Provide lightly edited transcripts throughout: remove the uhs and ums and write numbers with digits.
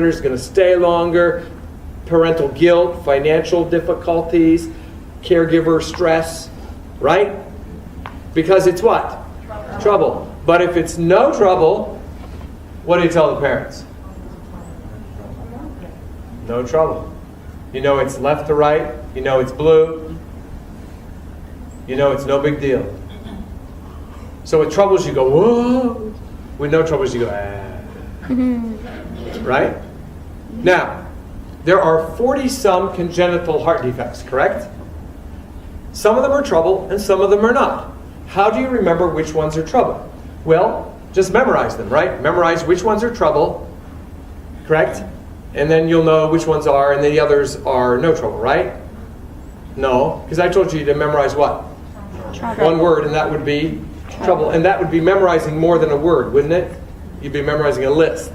is going to stay longer, parental guilt, financial difficulties, caregiver stress, right? Because it's what? Trouble. But if it's no trouble, what do you tell the parents? No trouble. You know it's left to right. You know it's blue. You know it's no big deal. So with troubles you go, whoa. With no troubles you go, ah. Right? Now, there are 40-some congenital heart defects, correct? Some of them are trouble and some of them are not. How do you remember which ones are trouble? Well, just memorize them, right? Memorize which ones are trouble, correct? And then you'll know which ones are, and the others are no trouble, right? No, because I told you to memorize what? Trouble. One word, and that would be trouble. And that would be memorizing more than a word, wouldn't it? You'd be memorizing a list.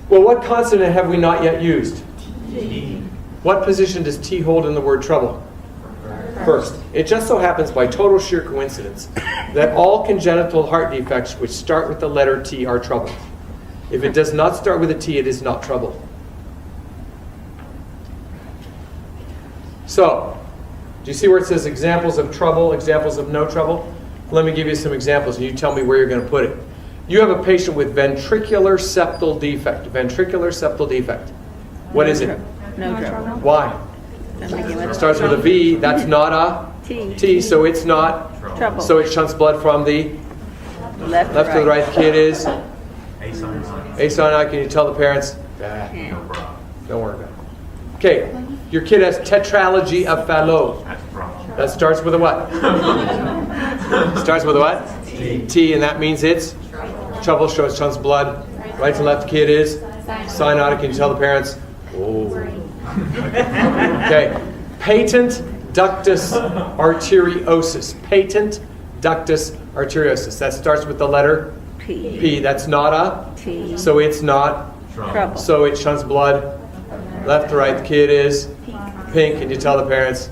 Well, what consonant have we not yet used? T. What position does T hold in the word trouble? First. It just so happens by total sheer coincidence that all congenital heart defects which start with the letter T are trouble. If it does not start with a T, it is not trouble. So, do you see where it says examples of trouble, examples of no trouble? Let me give you some examples and you tell me where you're going to put it. You have a patient with ventricular septal defect. Ventricular septal defect. What is it? No trouble. Why? It starts with a V. That's not a T, so it's not Trouble. So it shunts blood from the Left to the right. The kid is Acyanotic. acyanotic. Can you tell the parents? No problem. Don't worry about it. Okay, your kid has tetralogy of Fallot. That's a problem. That starts with a what? Starts with a what? T, and that means it's trouble. So it shunts blood. Right to left kid is cyanotic. Can you tell the parents? Oh. Okay. Patent ductus arteriosus. Patent ductus arteriosus. That starts with the letter P. That's not a T. So it's not. Trouble. So it shunts blood. Left to right, the kid is pink. Can you tell the parents?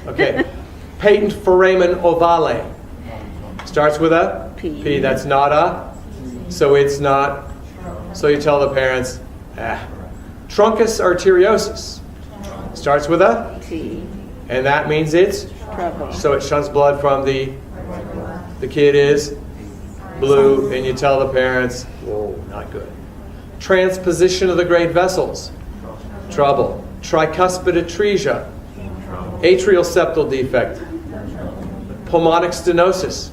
Okay. Patent foramen ovale. Starts with a P. That's not a. So it's not. So you tell the parents. Truncus arteriosus. Starts with a T. and that means it's Trouble. so it shunts blood from the kid is blue, and you tell the parents, whoa, not good. Transposition of the great vessels. Trouble. Tricuspid atresia. Atrial septal defect. Pulmonic stenosis.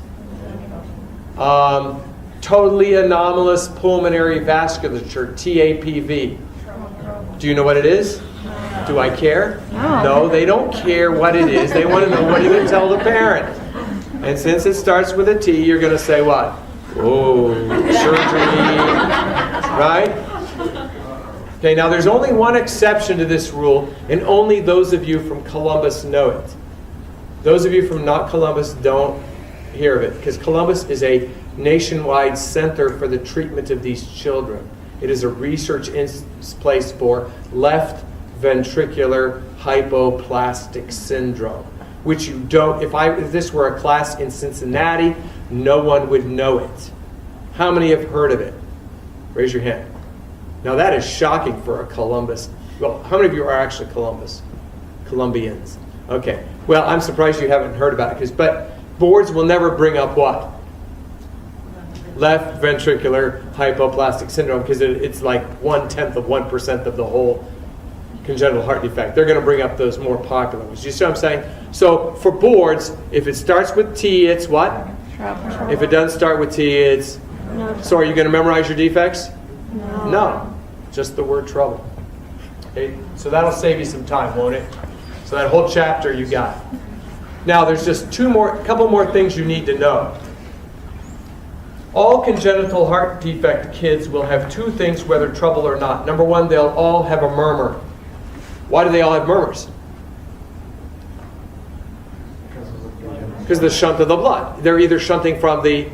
Totally anomalous pulmonary vasculature, TAPV. Do you know what it is? Do I care? No, they don't care what it is. They want to know what you're going to tell the parent. And since it starts with a T, you're going to say what? Oh, surgery, right? Okay, now there's only one exception to this rule, and only those of you from Columbus know it. Those of you from not Columbus don't hear of it, because Columbus is a nationwide center for the treatment of these children. It is a research place for left ventricular hypoplastic syndrome, which you don't, if this were a class in Cincinnati, no one would know it. How many have heard of it? Raise your hand. Now that is shocking for a Columbus. Well, how many of you are actually Columbians? Okay. Well, I'm surprised you haven't heard about it, but boards will never bring up what? Left ventricular hypoplastic syndrome, because it's like 0.1% of the whole congenital heart defect. They're going to bring up those more popular ones. You see what I'm saying? So for boards, if it starts with T, it's what? Trouble. If it doesn't start with T, it's... No. So are you going to memorize your defects? No. No. Just the word trouble. Okay? So that'll save you some time, won't it? So that whole chapter you got. Now there's just a couple more things you need to know. All congenital heart defect kids will have two things, whether trouble or not. Number one, they'll all have a murmur. Why do they all have murmurs? Because of the shunt of the blood. They're either shunting from the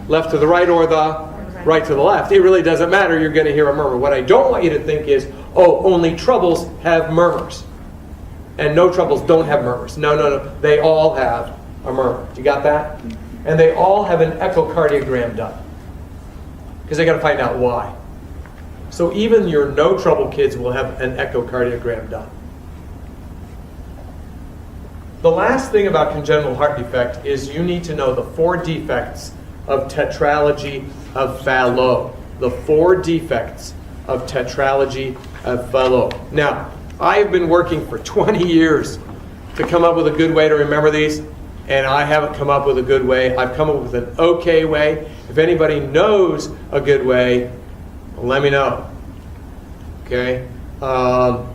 left to the right or the right to the left. It really doesn't matter. You're going to hear a murmur. What I don't want you to think is, oh, only troubles have murmurs. And no troubles don't have murmurs. No. They all have a murmur. You got that? And they all have an echocardiogram done. Because they got to find out why. So even your no trouble kids will have an echocardiogram done. The last thing about congenital heart defect is you need to know the 4 defects of tetralogy of Fallot. The 4 defects of tetralogy of Fallot. Now, I have been working for 20 years to come up with a good way to remember these, and I haven't come up with a good way. I've come up with an okay way. If anybody knows a good way, let me know. Okay? The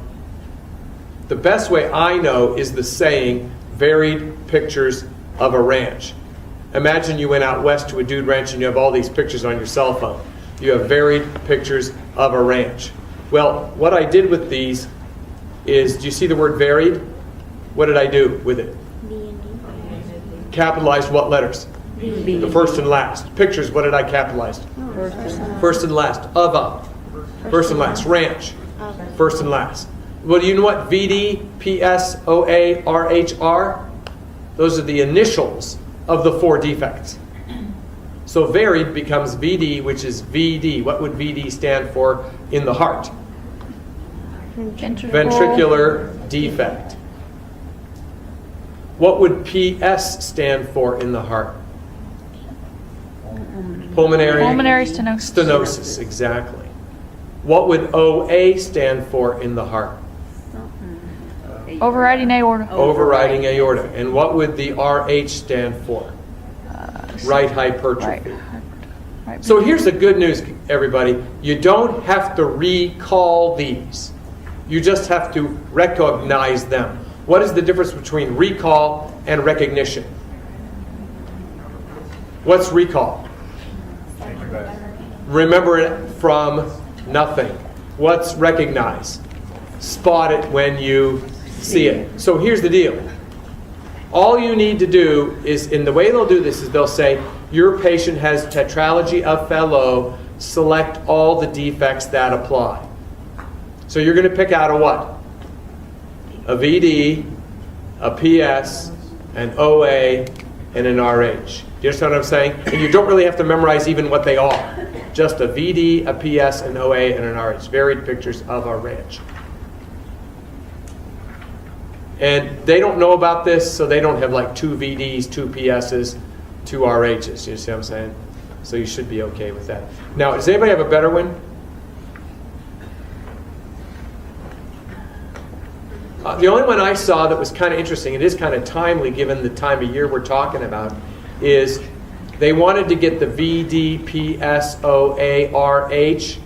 best way I know is the saying, varied pictures of a ranch. Imagine you went out west to a dude ranch and you have all these pictures on your cell phone. You have varied pictures of a ranch. Well, what I did with these is, do you see the word varied? What did I do with it? Capitalized what letters? B. The first and last. Pictures, what did I capitalize? First and last. Of a. First and last. Ranch. First and last. Well, do you know what VD, PS, OA, RH are? Those are the initials of the 4 defects. So varied becomes VD, which is VD. What would VD stand for in the heart? Ventricular defect. What would PS stand for in the heart? Pulmonary stenosis. Stenosis, exactly. What would OA stand for in the heart? Overriding aorta. Overriding aorta. And what would the RH stand for? Right hypertrophy. Right. So here's the good news, everybody. You don't have to recall these. You just have to recognize them. What is the difference between recall and recognition? What's recall? Remember it from nothing. What's recognize? Spot it when you see it. So here's the deal. All you need to do is, in the way they'll do this, is they'll say, your patient has tetralogy of Fallot, select all the defects that apply. So you're going to pick out a what? A VD, a PS, an OA, and an RH. Do you understand what I'm saying? And you don't really have to memorize even what they are. Just a VD, a PS, an OA, and an RH. Varied pictures of a ranch. And they don't know about this, so they don't have like 2 VDs, 2 PSs, 2 RHs. You see what I'm saying? So you should be okay with that. Now, does anybody have a better one? The only one I saw that was kind of interesting, it is kind of timely given the time of year we're talking about, is they wanted to get the VDPSOARH,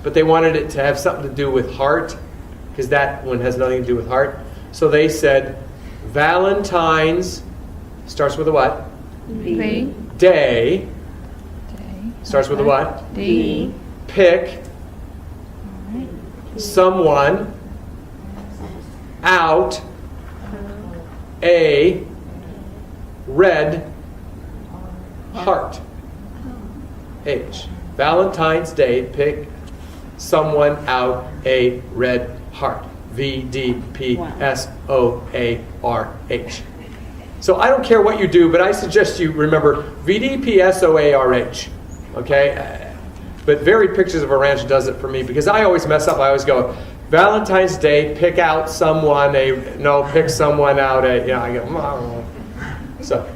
but they wanted it to have something to do with heart, because that one has nothing to do with heart. So they said Valentine's, starts with a what? V. Day, D. starts with a what? D. Pick someone out a red heart. H. Valentine's Day, pick someone out a red heart. VDPSOARH. So I don't care what you do, but I suggest you remember VDPSOARH. Okay? But Varied Pictures of a Ranch does it for me because I always mess up. I always go, Valentine's Day, pick out someone, pick someone out, I go, oh. So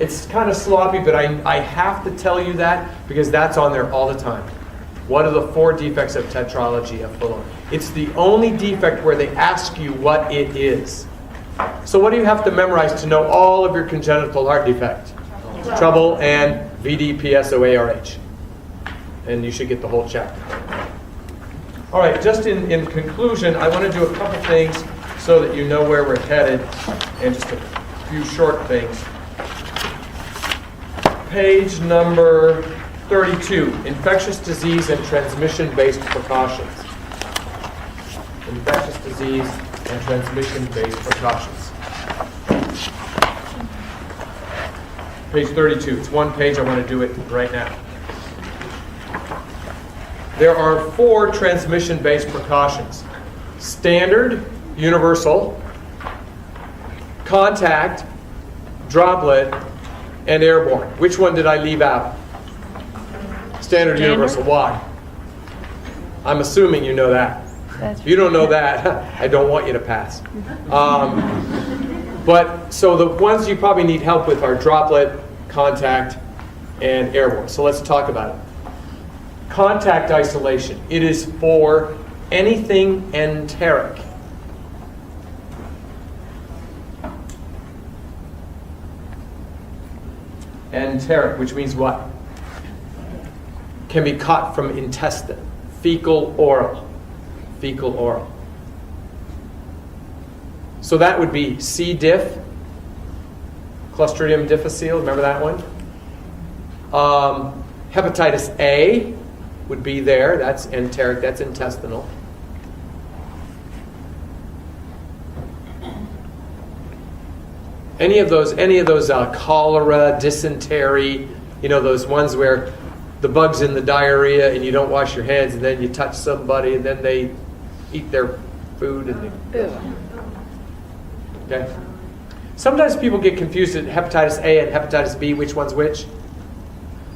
it's kind of sloppy, but I have to tell you that because that's on there all the time. What are the 4 defects of tetralogy of Fallot? It's the only defect where they ask you what it is. So what do you have to memorize to know all of your congenital heart defect? Trouble and VDPSOARH. And you should get the whole chapter. All right, just in conclusion, I want to do a couple things so that you know where we're headed, and just a few short things. Page number 32, infectious disease and transmission-based precautions. Infectious disease and transmission-based precautions. Page 32, it's one page, I want to do it right now. There are 4 transmission-based precautions. Standard, universal, contact, droplet, and airborne. Which one did I leave out? Standard, universal. Why? I'm assuming you know that. That's If you don't know that, I don't want you to pass. But so the ones you probably need help with are droplet, contact, and airborne. So let's talk about it. Contact isolation. It is for anything enteric. Enteric, which means what? Can be caught from intestine. Fecal oral. Fecal oral. So that would be C. diff, Clostridium difficile, remember that one? Hepatitis A would be there, that's enteric, that's intestinal. Any of those cholera, dysentery, those ones where the bug's in the diarrhea and you don't wash your hands and then you touch somebody and then they eat their food and they... Okay. Sometimes people get confused at hepatitis A and hepatitis B, which one's which.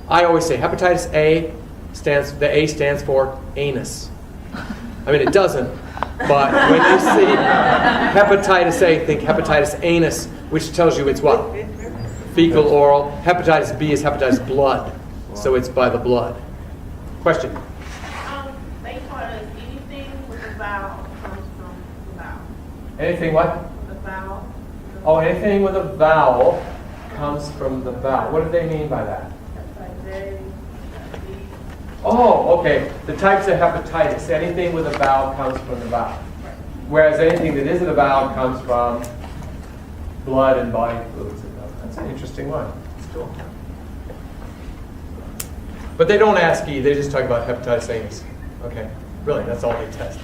I always say hepatitis A the A stands for anus. I mean, it doesn't, but when you see hepatitis A, think hepatitis anus, which tells you it's what? Fecal oral. Hepatitis B is hepatitis blood, so it's by the blood. Question? They taught us anything with a vowel comes from the vowel. Anything what? The vowel. Oh, anything with a vowel comes from the vowel. What do they mean by that? Like they, Oh, okay. The types of hepatitis, anything with a vowel comes from the vowel. Whereas anything that isn't a vowel comes from blood and body fluids. That's an interesting one. Cool. But they don't ask E, they just talk about hepatitis anus. Okay, really, that's all they test.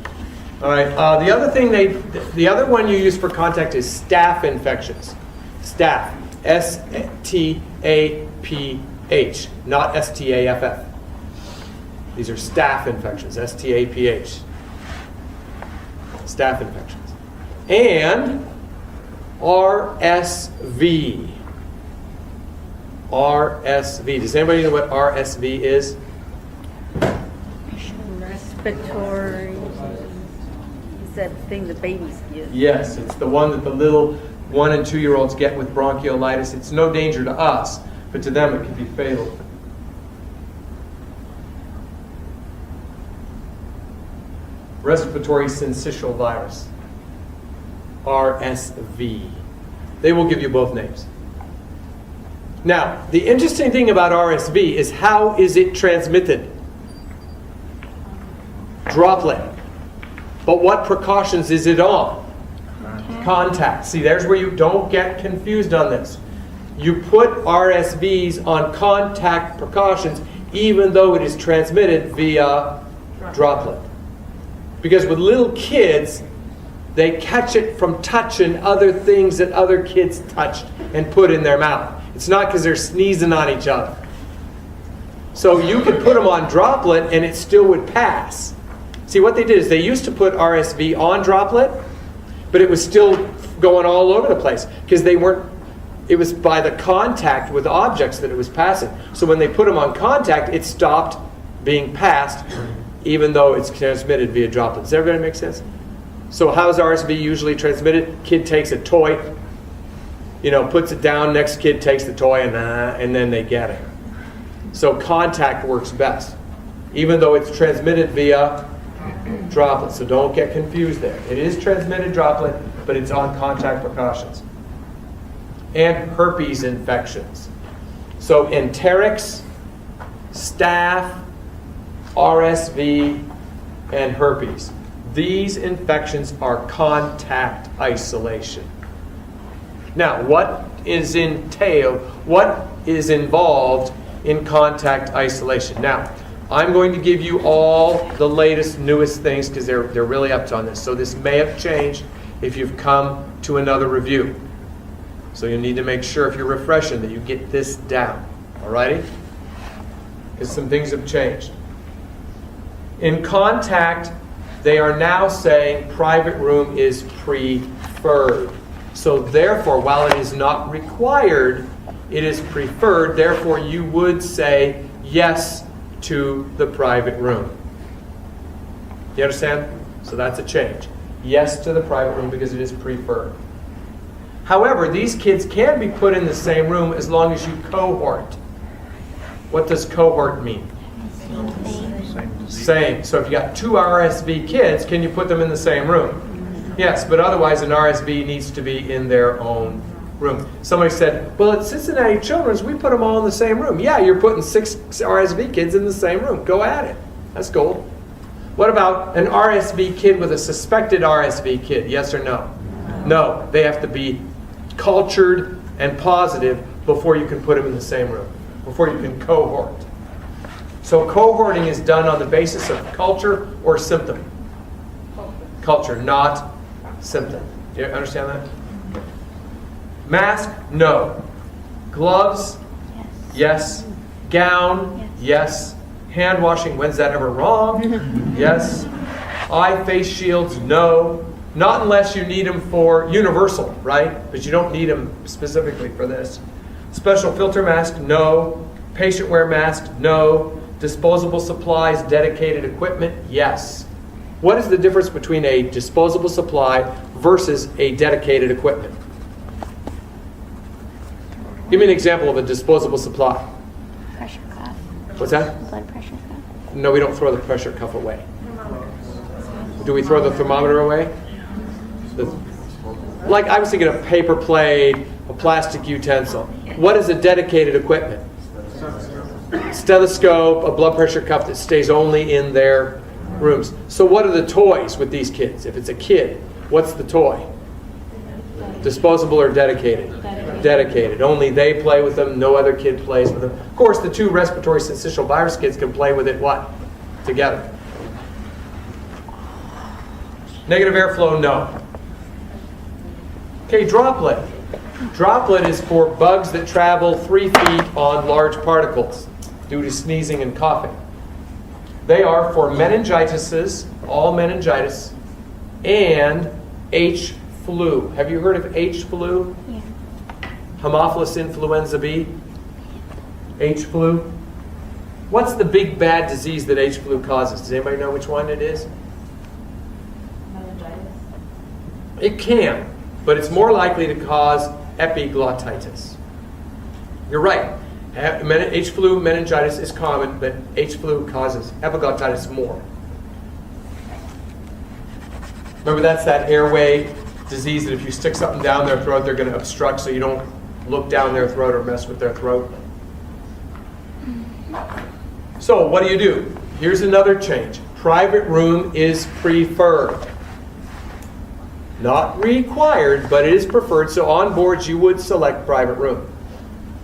All right, the other one you use for contact is staph infections. Staph, S-T-A-P-H, not S-T-A-F-F. These are staph infections, S-T-A-P-H. Staph infections. And RSV. RSV. Does anybody know what RSV is? Respiratory. Is that thing the babies get? Yes, it's the one that the little 1 and 2-year-olds get with bronchiolitis. It's no danger to us, but to them it can be fatal. Respiratory syncytial virus. RSV. They will give you both names. Now, the interesting thing about RSV is how is it transmitted? Droplet. But what precautions is it on? Contact. See, there's where you don't get confused on this. You put RSVs on contact precautions even though it is transmitted via droplet. Because with little kids, they catch it from touching other things that other kids touched and put in their mouth. It's not because they're sneezing on each other. So you could put them on droplet and it still would pass. See, what they did is they used to put RSV on droplet, but it was still going all over the place because it was by the contact with objects that it was passing. So when they put them on contact, it stopped being passed even though it's transmitted via droplet. Does everybody make sense? So how is RSV usually transmitted? Kid takes a toy, puts it down, next kid takes the toy, and then they get it. So contact works best, even though it's transmitted via droplet. So don't get confused there. It is transmitted droplet, but it's on contact precautions. And herpes infections. So enterics, staph, RSV, and herpes. These infections are contact isolation. Now, what is involved in contact isolation? Now, I'm going to give you all the latest, newest things because they're really up on this. So this may have changed if you've come to another review. So you need to make sure if you're refreshing that you get this down. Alrighty? Because some things have changed. In contact, they are now saying private room is preferred. So therefore, while it is not required, it is preferred. Therefore, you would say yes to the private room. You understand? So that's a change. Yes to the private room because it is preferred. However, these kids can be put in the same room as long as you cohort. What does cohort mean? Same. So if you got 2 RSV kids, can you put them in the same room? Yes, but otherwise an RSV needs to be in their own room. Somebody said, well, at Cincinnati Children's, we put them all in the same room. Yeah, you're putting 6 RSV kids in the same room. Go at it. That's gold. What about an RSV kid with a suspected RSV kid? Yes or no? No. They have to be cultured and positive before you can put them in the same room, before you can cohort. So cohorting is done on the basis of culture or symptom. Culture, not symptom. You understand that? Mask, no. Gloves, yes. Gown, yes. Hand washing, when's that ever wrong? Yes. Eye face shields, no. Not unless you need them for universal, right? But you don't need them specifically for this. Special filter mask, no. Patient wear mask, no. Disposable supplies, dedicated equipment, yes. What is the difference between a disposable supply versus a dedicated equipment? Give me an example of a disposable supply. Pressure cuff. What's that? Blood pressure cuff. No, we don't throw the pressure cuff away. Do we throw the thermometer away? Like I was thinking of paper plate, a plastic utensil. What is a dedicated equipment? Stethoscope, a blood pressure cuff that stays only in their rooms. So what are the toys with these kids? If it's a kid, what's the toy? Disposable or dedicated? Dedicated. Only they play with them, no other kid plays with them. Of course, the 2 respiratory syncytial virus kids can play with it, what? Together. Negative airflow, no. Okay, droplet. Droplet is for bugs that travel 3 feet on large particles due to sneezing and coughing. They are for meningitises, all meningitis, and H flu. Have you heard of H flu? Yeah. Haemophilus influenza B? H flu? What's the big bad disease that H flu causes? Does anybody know which one it is? Meningitis. It can, but it's more likely to cause epiglottitis. You're right. H flu meningitis is common, but H flu causes epiglottitis more. Remember, that's that airway disease that if you stick something down their throat, they're going to obstruct so you don't look down their throat or mess with their throat. So what do? Here's another change. Private room is preferred. Not required, but it is preferred. So on boards, you would select private room.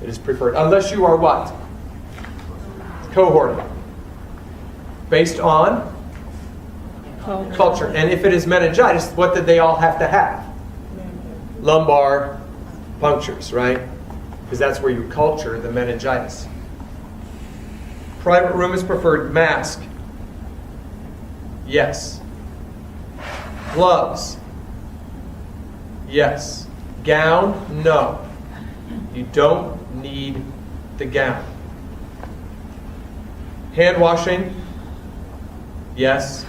It is preferred. Unless you are what? Cohorting. Based on? Culture. And if it is meningitis, what did they all have to have? Lumbar punctures, right? Because that's where you culture the meningitis. Private room is preferred. Mask. Yes. Gloves. Yes. Gown? No. You don't need the gown. Hand washing? Yes.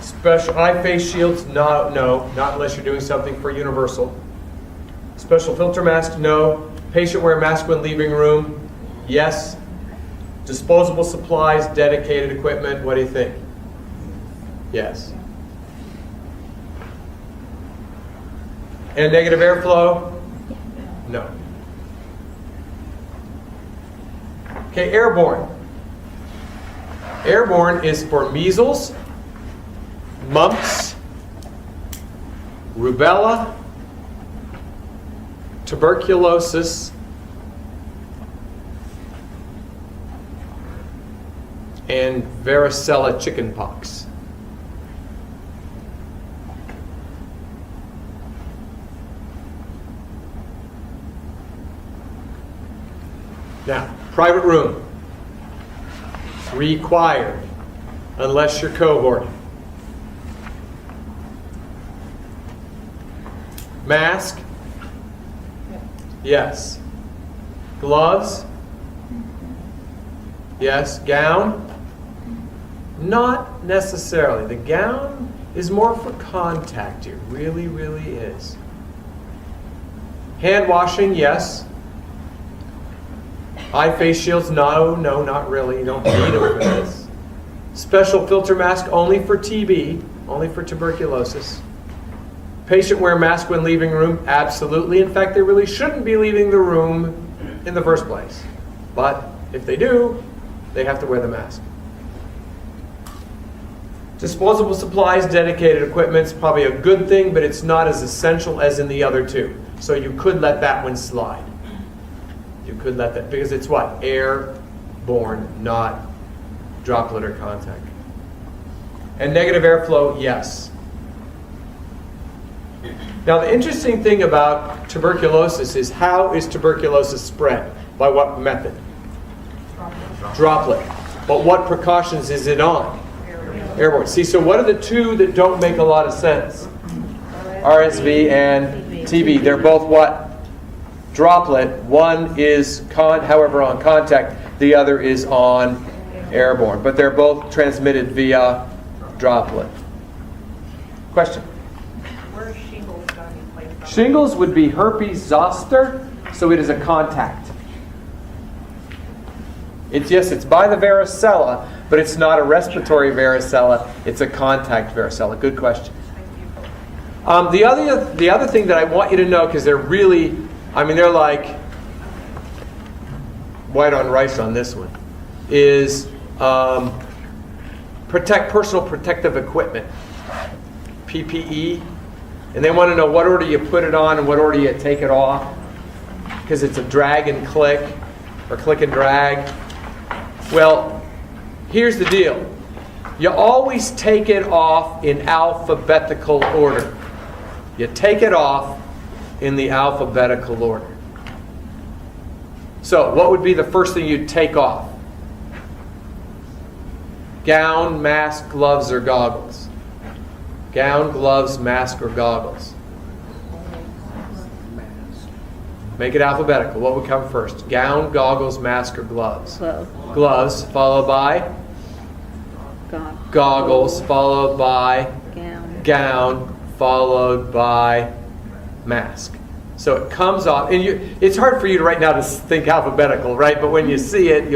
Special eye face shields? No, not unless you're doing something for universal. Special filter mask? No. Patient wear mask when leaving room? Yes. Disposable supplies, dedicated equipment, what do you think? Yes. And negative airflow? No. Okay, airborne. Airborne is for measles, mumps, rubella, tuberculosis, and varicella chickenpox. Now, private room. Required, unless you're cohorting. Mask? Yes. Gloves? Yes. Gown? Not necessarily. The gown is more for contact. It really, really is. Hand washing, yes. Eye face shields, no, not really. You don't need them for this. Special filter mask only for TB, only for tuberculosis. Patient wear mask when leaving room, absolutely. In fact, they really shouldn't be leaving the room in the first place. But if they do, they have to wear the mask. Disposable supplies, dedicated equipment is probably a good thing, but it's not as essential as in the other two. So you could let that one slide. You could let that, because it's what? Airborne, not droplet or contact. And negative airflow, yes. Now the interesting thing about tuberculosis is, how is tuberculosis spread? By what method? Droplet. But what precautions is it on? Airborne. See, so what are the two that don't make a lot of sense? RSV and TB. They're both what? Droplet. One is, however, on contact. The other is on airborne. But they're both transmitted via droplet. Question? Where's shingles going to be placed on? Shingles would be herpes zoster, so it is a contact. It's by the varicella, but it's not a respiratory varicella. It's a contact varicella. Good question. The other thing that I want you to know, because they're really, they're like white on rice on this one, is personal protective equipment, PPE, and they want to know what order you put it on and what order you take it off, because it's a drag and click, or click and drag. Well, here's the deal. You always take it off in alphabetical order. You take it off in the alphabetical order. So, what would be the first thing you'd take off? Gown, mask, gloves, or goggles? Gown, gloves, mask, or goggles? Make it alphabetical. What would come first? Gown, goggles, mask, or gloves? Glove. Gloves, followed by? Goggles, followed by? Gown, followed by mask. So it comes off, and it's hard for you right now to think alphabetical, right? But when you see it,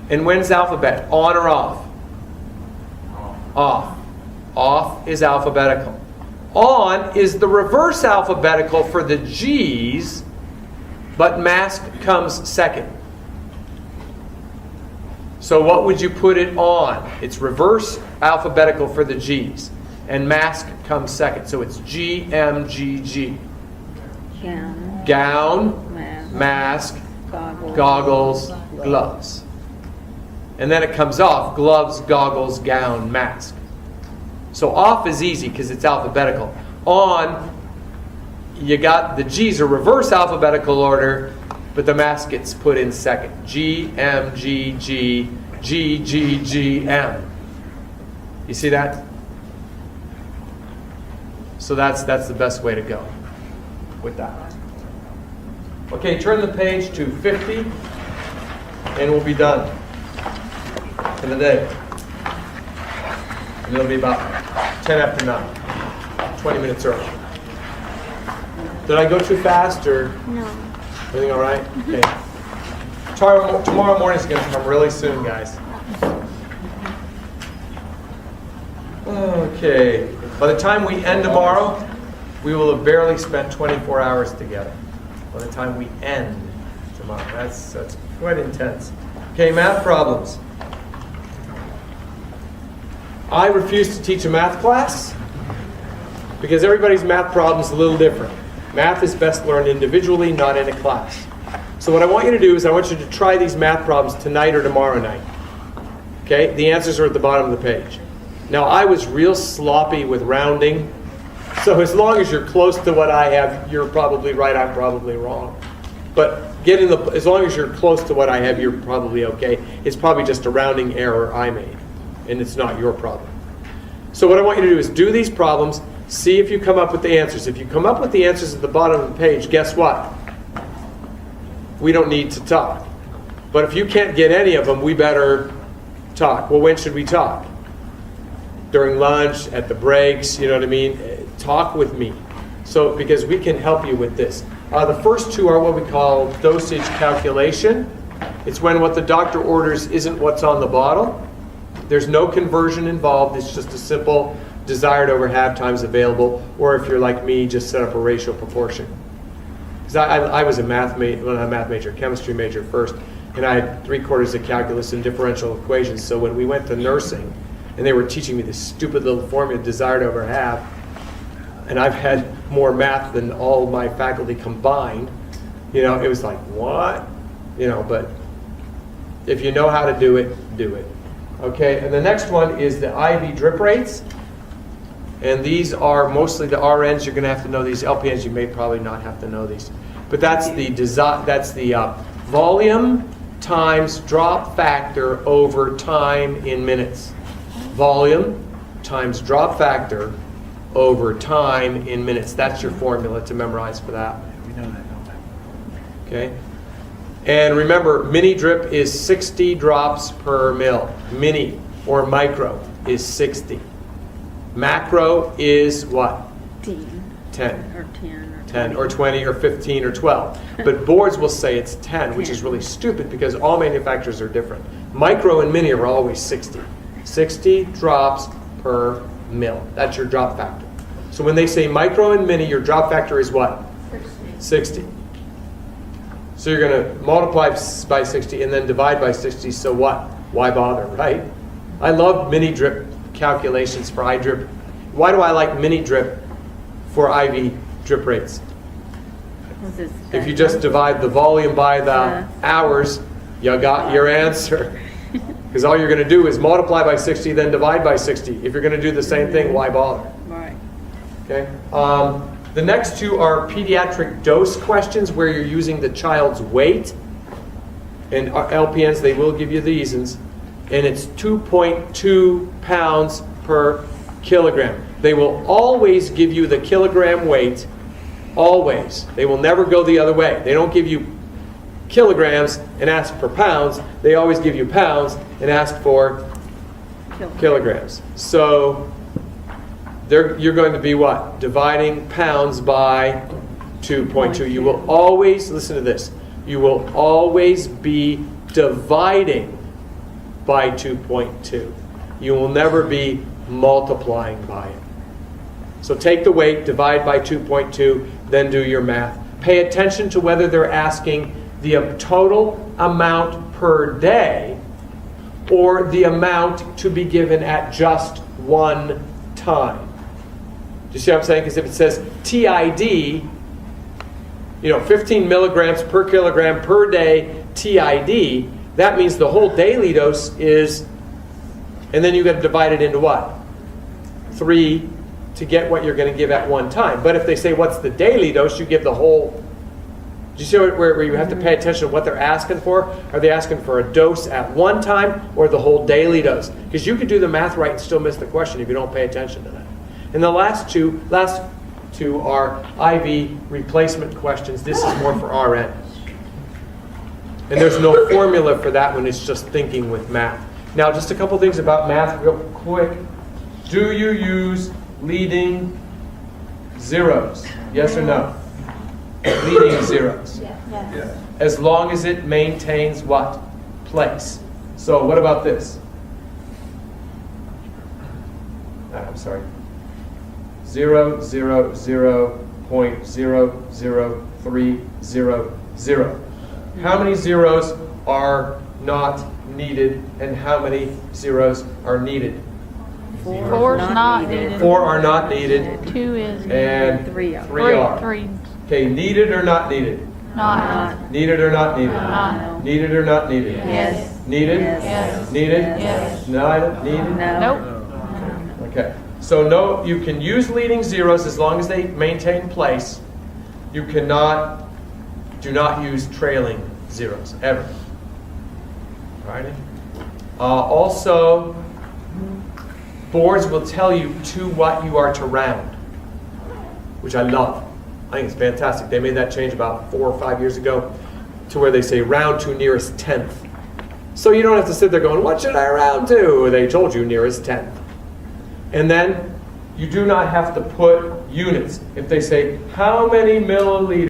and when's alphabet? On or off? Off. Off is alphabetical. On is the reverse alphabetical for the G's, but mask comes second. So what would you put it on? It's reverse alphabetical for the G's, and mask comes second. So it's G, M, G, G. Gown, mask, goggles, gloves. And then it comes off, gloves, goggles, gown, mask. So off is easy because it's alphabetical. On, you got the G's are reverse alphabetical order, but the mask gets put in second. G, M, G, G, G, G, G, M. You see that? So that's the best way to go with that. Okay, turn the page to 50, and we'll be done for the day. And it'll be about 10 after 9, 20 minutes early. Did I go too fast, or No. everything all right? Okay. Tomorrow morning is going to come really soon, guys. Okay. By the time we end tomorrow, we will have barely spent 24 hours together. By the time we end tomorrow. That's quite intense. Okay, math problems. I refuse to teach a math class because everybody's math problem is a little different. Math is best learned individually, not in a class. So what I want you to do is I want you to try these math problems tonight or tomorrow night. Okay? The answers are at the bottom of the page. Now, I was real sloppy with rounding, so as long as you're close to what I have, you're probably right, I'm probably wrong. But as long as you're close to what I have, you're probably okay. It's probably just a rounding error I made, and it's not your problem. So what I want you to do is do these problems, see if you come up with the answers. If you come up with the answers at the bottom of the page, guess what? We don't need to talk. But if you can't get any of them, we better talk. Well, when should we talk? during lunch, at the breaks, you know what I mean? Talk with me. So, because we can help you with this. The first two are what we call dosage calculation. It's when what the doctor orders isn't what's on the bottle. There's no conversion involved. It's just a simple desired over half times available, or if you're like me, just set up a ratio proportion. Because I was a math major, chemistry major first, and I had 3/4 of calculus and differential equations. So when we went to nursing, and they were teaching me this stupid little formula, desired over half, and I've had more math than all my faculty combined, you know, it was like, what? You know, but if you know how to do it, do it. Okay, and the next one is the IV drip rates. And these are mostly the RNs. You're going to have to know these. LPNs, you may probably not have to know these. But that's the volume times drop factor over time in minutes. Volume times drop factor over time in minutes. That's your formula to memorize for that. We know that, don't we? Okay. And remember, mini drip is 60 drops per mil. Mini or micro is 60. Macro is what? 10 or 10 or 10 or 20 or 15 or 12. But boards will say it's 10, which is really stupid because all manufacturers are different. Micro and mini are always 60. 60 drops per mil. That's your drop factor. So when they say micro and mini, your drop factor is what? 60. So you're going to multiply by 60 and then divide by 60. So what? Why bother, right? I love mini drip calculations for iDrip. Why do I like mini drip for IV drip rates? If you just divide the volume by the hours, you got your answer. Because all you're going to do is multiply by 60, then divide by 60. If you're going to do the same thing, why bother? Right. Okay. The next two are pediatric dose questions where you're using the child's weight. And LPNs, they will give you these. And it's 2.2 pounds per kilogram. They will always give you the kilogram weight. Always. They will never go the other way. They don't give you kilograms and ask for pounds. They always give you pounds and ask for kilograms. So you're going to be what? Dividing pounds by 2.2. You will always, listen to this, you will always be dividing by 2.2. You will never be multiplying by it. So take the weight, divide by 2.2, then do your math. Pay attention to whether they're asking the total amount per day or the amount to be given at just one time. Do you see what I'm saying? Because if it says TID, 15 milligrams per kilogram per day TID, that means the whole daily dose is, and then you've got to divide it into what? 3 to get what you're going to give at one time. But if they say, what's the daily dose, you give the whole. Do you see where you have to pay attention to what they're asking for? Are they asking for a dose at one time or the whole daily dose? Because you could do the math right and still miss the question if you don't pay attention to that. And the last two are IV replacement questions. This is more for RN. And there's no formula for that one. It's just thinking with math. Now, just a couple things about math real quick. Do you use leading zeros? Yes or no? Leading zeros. Yes. As long as it maintains what? Place. So what about this? I'm sorry. 0, 0, 0, 0.00300. How many zeros are not needed and how many zeros are needed? 4's not needed. 4 are not needed 2 is and 3 are. 3. Okay, needed or not needed? Not. Needed or not needed? Not. Needed or not needed? Yes. Needed? Yes. Needed? Yes. Not needed? No. Nope. Okay. So no, you can use leading zeros as long as they maintain place. You do not use trailing zeros, ever. Alrighty? Also, boards will tell you to what you are to round, which I love. I think it's fantastic. They made that change about 4 or 5 years ago to where they say round to nearest tenth. So you don't have to sit there going, what should I round to? They told you nearest tenth. And then you do not have to put units. If they say, how many milliliters